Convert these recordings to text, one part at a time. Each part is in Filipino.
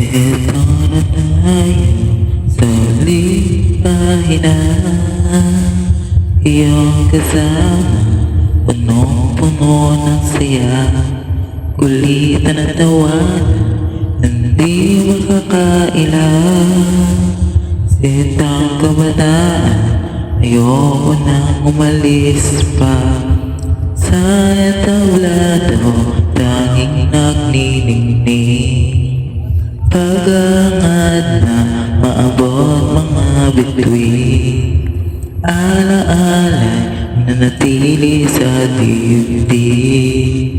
Ito na tayo sa lipahin na iyong kasama, punong-puno ng saya, kulitan at tawanan, hindi makakailan. Sintang kabataan, ayoko nang umalis pa. Sa entablado, tanging nagniningning. Pag-angat na maabot mga bituin, alaala na natili sa dibdib.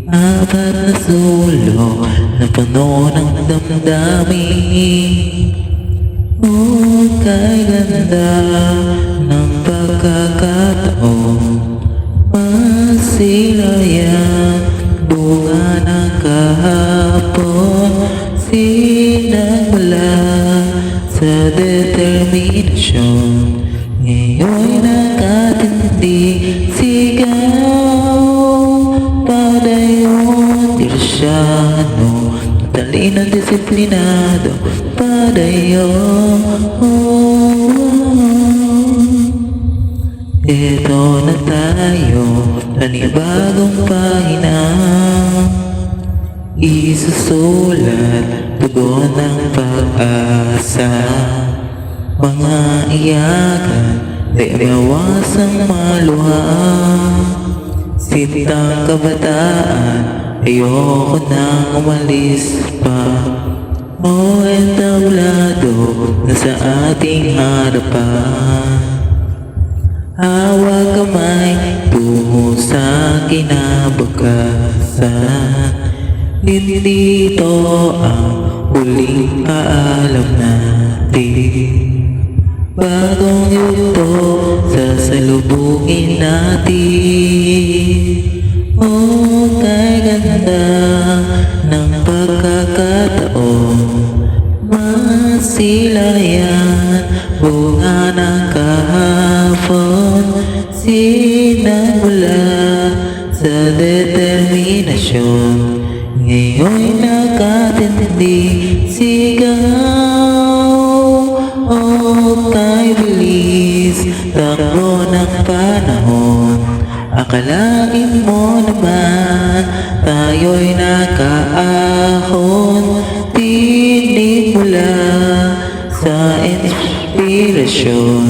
Apat na sulok na puno ng damdamin. Kay ganda ng pagkakataon, masilayan bunga ng kahapon. Sinagmula sa determinasyon, ngayon nakatindi sigaw. Padayon, dirsyano, talino, disiplinado. Padayon, ito na tayo, panibagong pahina. Isusulat, tugon ng pag-asa. Mga iyakan, di mawasang maluha. Sintang kabataan, ayoko nang umalis pa. O entablado na sa ating harapan. Hawag kamay tungo sa kinabukasan. Dito ang huling paalam natin. Bagong yugto sasalubungin natin. Kay ganda ng pagkakataon, masilayan bunga ng kahapon. Sinagmula sa determinasyon, ngayon nakatindi sigaw. Kay bilis takbo ng panahon, akalain mo naman tayo'y nakaahon. Tinig mula sa inspirasyon,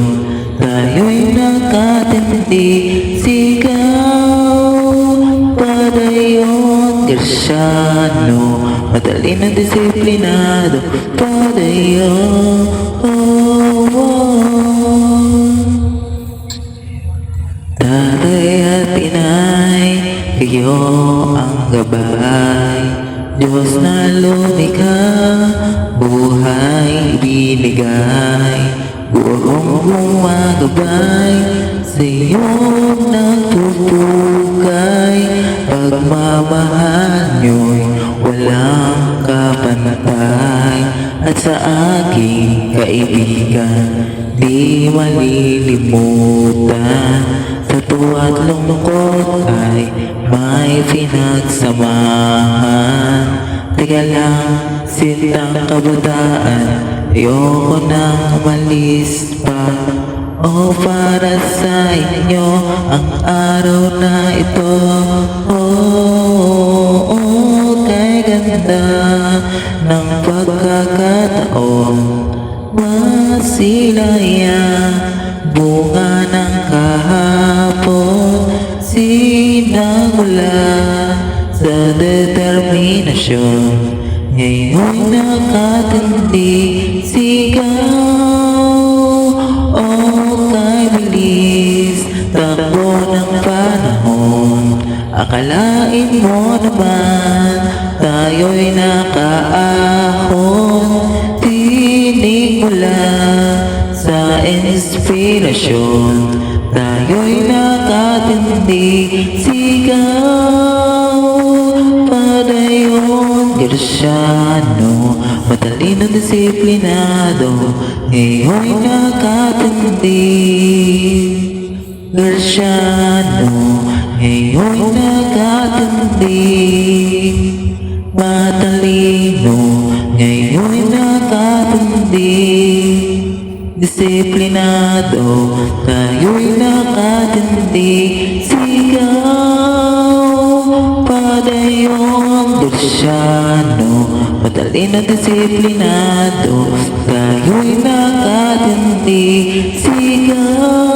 tayo'y nakatindi sigaw. Padayon, gersyano, matalino, disiplinado. Padayon, tatay at inay, kayo ang gabay. Diyos na lumikha, buhay binigay. Buong gumagabay sa iyong nagpupukay. Pagmamahal nyo'y walang kapantay. At sa aking kaibigan, di malilimutan. Sa tuwa't lungkot ay may pinagsamahan. Teka lang, sintang kabataan, ayoko nang umalis pa. O para sa inyo ang araw na ito. Kay ganda ng pagkakataon, masilayan bunga ng kahapon. Sinagmula sa determinasyon, ngayon nakatindi sigaw. Kay bilis takbo ng panahon, akalain mo naman tayo'y nakaahon. Tinig mula sa inspirasyon, tayo'y nakatindi sigaw. Padayon, gersyano, matalino, disiplinado. Ngayo'y nakatindi gersyano, ngayo'y nakatindi matalino. Ngayon Disiplinado, tayo'y nakatindi. Sigaw, padayong Luciano. Matalino, disiplinado, tayo'y nakatindi. Sigaw,